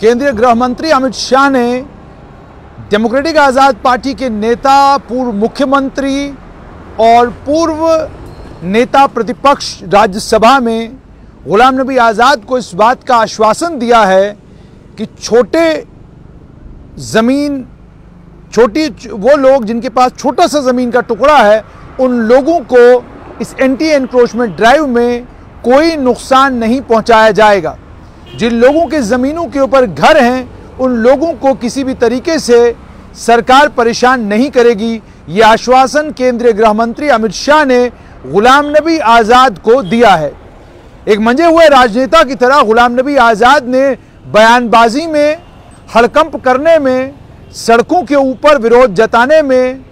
केंद्रीय गृह मंत्री अमित शाह ने डेमोक्रेटिक आज़ाद पार्टी के नेता, पूर्व मुख्यमंत्री और पूर्व नेता प्रतिपक्ष राज्यसभा में गुलाम नबी आज़ाद को इस बात का आश्वासन दिया है कि वो लोग जिनके पास छोटा सा ज़मीन का टुकड़ा है, उन लोगों को इस एंटी एनक्रोचमेंट ड्राइव में कोई नुकसान नहीं पहुंचाया जाएगा। जिन लोगों के ज़मीनों के ऊपर घर हैं, उन लोगों को किसी भी तरीके से सरकार परेशान नहीं करेगी। ये आश्वासन केंद्रीय गृह मंत्री अमित शाह ने गुलाम नबी आज़ाद को दिया है। एक मंजे हुए राजनेता की तरह गुलाम नबी आज़ाद ने बयानबाजी में, हड़कंप करने में, सड़कों के ऊपर विरोध जताने में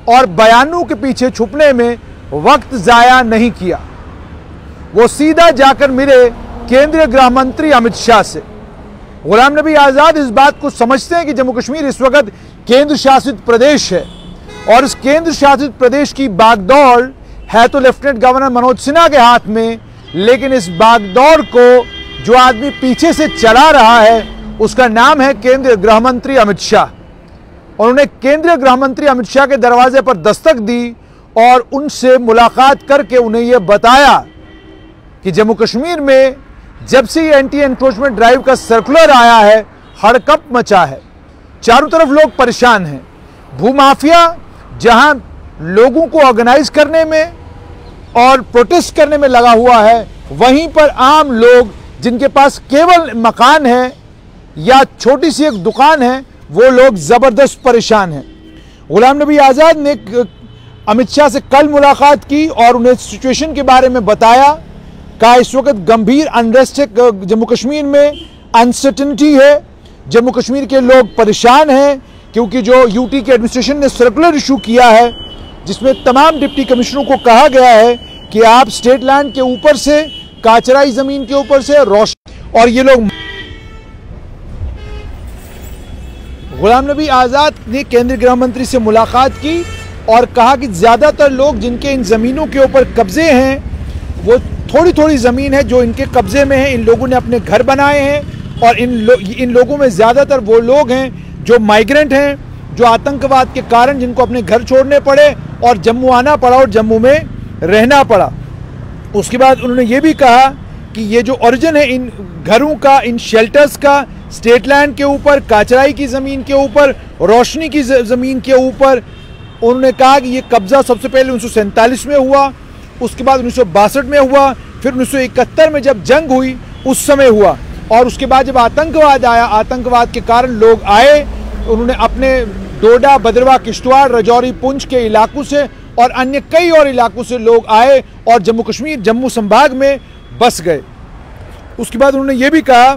और बयानों के पीछे छुपने में वक्त ज़ाया नहीं किया। वो सीधा जाकर मिले केंद्रीय गृह मंत्री अमित शाह से। गुलाम नबी आज़ाद इस बात को समझते हैं कि जम्मू कश्मीर इस वक्त केंद्र शासित प्रदेश है और इस केंद्र शासित प्रदेश की बागडोर है तो लेफ्टिनेंट गवर्नर मनोज सिन्हा के हाथ में, लेकिन इस बागडोर को जो आदमी पीछे से चला रहा है उसका नाम है केंद्रीय गृह मंत्री अमित शाह। उन्होंने केंद्रीय गृह मंत्री अमित शाह के दरवाजे पर दस्तक दी और उनसे मुलाकात करके उन्हें यह बताया कि जम्मू कश्मीर में जब से ये एंटी एनक्रोचमेंट ड्राइव का सर्कुलर आया है, हड़कंप मचा है, चारों तरफ लोग परेशान हैं। भूमाफिया जहां लोगों को ऑर्गेनाइज करने में और प्रोटेस्ट करने में लगा हुआ है, वहीं पर आम लोग जिनके पास केवल मकान है या छोटी सी एक दुकान है, वो लोग जबरदस्त परेशान हैं। गुलाम नबी आज़ाद ने अमित शाह से कल मुलाकात की और उन्हें सिचुएशन के बारे में बताया। कहा इस वक्त गंभीर अनरेस्ट है जम्मू कश्मीर में, अनसर्टेनिटी है, जम्मू कश्मीर के लोग परेशान हैं क्योंकि जो यूटी के एडमिनिस्ट्रेशन ने सर्कुलर इशू किया है जिसमें तमाम डिप्टी कमिश्नरों को कहा गया है कि आप स्टेट लैंड के ऊपर से, काचराई जमीन के ऊपर से रोशनी, और ये लोग। गुलाम नबी आज़ाद ने केंद्रीय गृह मंत्री से मुलाकात की और कहा कि ज़्यादातर लोग जिनके इन ज़मीनों के ऊपर कब्जे हैं, वो थोड़ी थोड़ी ज़मीन है जो इनके कब्जे में है, इन लोगों ने अपने घर बनाए हैं और इन लोगों में ज़्यादातर वो लोग हैं जो माइग्रेंट हैं, जो आतंकवाद के कारण जिनको अपने घर छोड़ने पड़े और जम्मू आना पड़ा और जम्मू में रहना पड़ा। उसके बाद उन्होंने ये भी कहा कि ये जो ओरिजिन है इन घरों का, इन शेल्टर्स का, स्टेट लैंड के ऊपर, काचराई की ज़मीन के ऊपर, रोशनी की ज़मीन के ऊपर, उन्होंने कहा कि ये कब्ज़ा सबसे पहले 1947 में हुआ, उसके बाद 1962 में हुआ, फिर 1971 में जब जंग हुई उस समय हुआ, और उसके बाद जब आतंकवाद आया, आतंकवाद के कारण लोग आए, उन्होंने अपने डोडा, भद्रवाह, किश्तवाड़, राजौरी, पुंछ के इलाकों से और अन्य कई और इलाकों से लोग आए और जम्मू कश्मीर, जम्मू संभाग में बस गए। उसके बाद उन्होंने ये भी कहा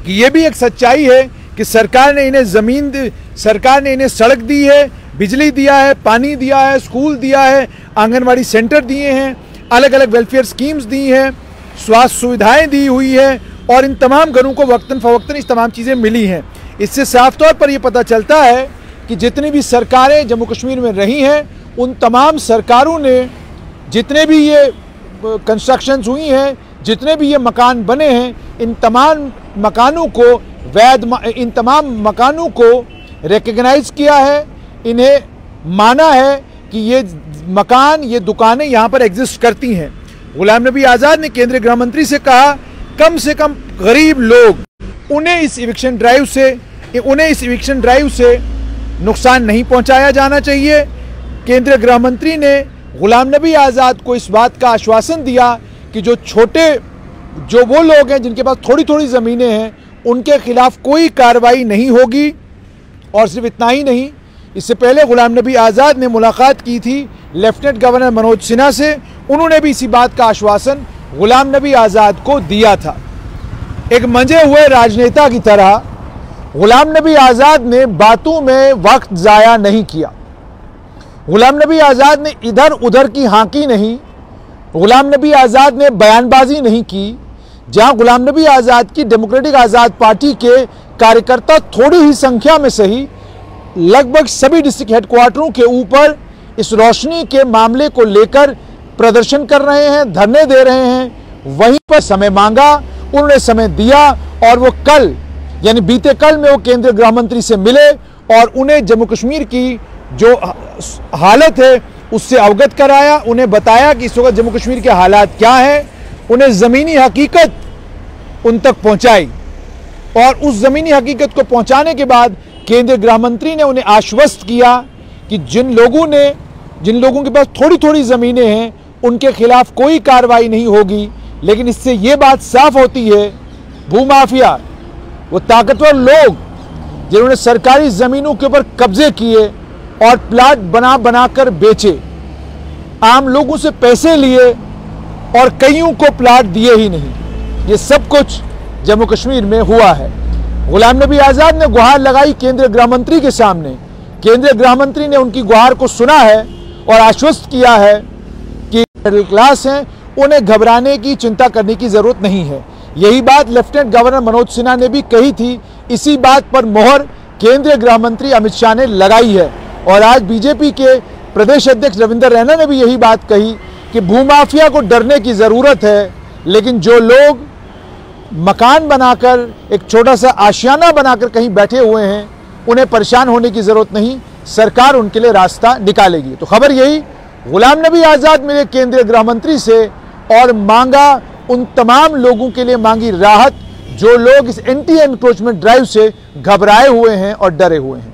कि ये भी एक सच्चाई है कि सरकार ने इन्हें ज़मीन, सरकार ने इन्हें सड़क दी है, बिजली दिया है, पानी दिया है, स्कूल दिया है, आंगनवाड़ी सेंटर दिए हैं, अलग अलग वेलफेयर स्कीम्स दी हैं, स्वास्थ्य सुविधाएं दी हुई है और इन तमाम घरों को वक्तन फवक्तन इस तमाम चीज़ें मिली हैं। इससे साफ तौर पर यह पता चलता है कि जितनी भी सरकारें जम्मू कश्मीर में रही हैं, उन तमाम सरकारों ने जितने भी ये कंस्ट्रक्शंस हुई हैं, जितने भी ये मकान बने हैं, इन तमाम मकानों को रिकग्नाइज किया है, इन्हें माना है कि ये मकान, ये दुकानें यहाँ पर एग्जिस्ट करती हैं। गुलाम नबी आज़ाद ने केंद्रीय गृह मंत्री से कहा से कम गरीब लोग, उन्हें इस इविक्शन ड्राइव से नुकसान नहीं पहुँचाया जाना चाहिए। केंद्रीय गृह मंत्री ने गुलाम नबी आज़ाद को इस बात का आश्वासन दिया कि जो वो लोग हैं जिनके पास थोड़ी थोड़ी ज़मीनें हैं, उनके खिलाफ कोई कार्रवाई नहीं होगी। और सिर्फ इतना ही नहीं, इससे पहले गुलाम नबी आज़ाद ने मुलाकात की थी लेफ्टिनेंट गवर्नर मनोज सिन्हा से, उन्होंने भी इसी बात का आश्वासन गुलाम नबी आज़ाद को दिया था। एक मंजे हुए राजनेता की तरह गुलाम नबी आज़ाद ने बातों में वक्त ज़ाया नहीं किया। गुलाम नबी आज़ाद ने इधर उधर की हाँकी नहीं, गुलाम नबी आज़ाद ने बयानबाजी नहीं की। जहां गुलाम नबी आज़ाद की डेमोक्रेटिक आज़ाद पार्टी के कार्यकर्ता थोड़ी ही संख्या में सही लगभग सभी डिस्ट्रिक्ट हेडक्वार्टरों के ऊपर इस रोशनी के मामले को लेकर प्रदर्शन कर रहे हैं, धरने दे रहे हैं, वहीं पर समय मांगा उन्होंने समय दिया और वो कल यानी बीते कल में वो केंद्रीय गृह मंत्री से मिले और उन्हें जम्मू कश्मीर की जो हालत है उससे अवगत कराया, उन्हें बताया कि इस वक्त जम्मू कश्मीर के हालात क्या हैं, उन्हें ज़मीनी हकीकत उन तक पहुंचाई और उस ज़मीनी हकीकत को पहुंचाने के बाद केंद्रीय गृह मंत्री ने उन्हें आश्वस्त किया कि जिन लोगों के पास थोड़ी थोड़ी ज़मीनें हैं उनके खिलाफ कोई कार्रवाई नहीं होगी। लेकिन इससे ये बात साफ होती है, भूमाफिया, वो ताकतवर लोग जिन्होंने सरकारी ज़मीनों के ऊपर कब्जे किए और प्लाट बनाकर बेचे, आम लोगों से पैसे लिए और कईयों को प्लाट दिए ही नहीं, ये सब कुछ जम्मू कश्मीर में हुआ है। गुलाम नबी आज़ाद ने गुहार लगाई केंद्रीय गृह मंत्री के सामने। केंद्रीय गृह मंत्री ने उनकी गुहार को सुना है और आश्वस्त किया है कि मिडिल क्लास हैं, उन्हें घबराने की, चिंता करने की जरूरत नहीं है। यही बात लेफ्टिनेंट गवर्नर मनोज सिन्हा ने भी कही थी। इसी बात पर मोहर केंद्रीय गृह मंत्री अमित शाह ने लगाई है और आज बीजेपी के प्रदेश अध्यक्ष रविंदर रैना ने भी यही बात कही कि भूमाफिया को डरने की जरूरत है, लेकिन जो लोग मकान बनाकर, एक छोटा सा आशियाना बनाकर कहीं बैठे हुए हैं, उन्हें परेशान होने की जरूरत नहीं, सरकार उनके लिए रास्ता निकालेगी। तो खबर यही, गुलाम नबी आज़ाद मिले केंद्रीय गृह मंत्री से और मांगा, उन तमाम लोगों के लिए मांगी राहत जो लोग इस एंटी एनक्रोचमेंट ड्राइव से घबराए हुए हैं और डरे हुए हैं।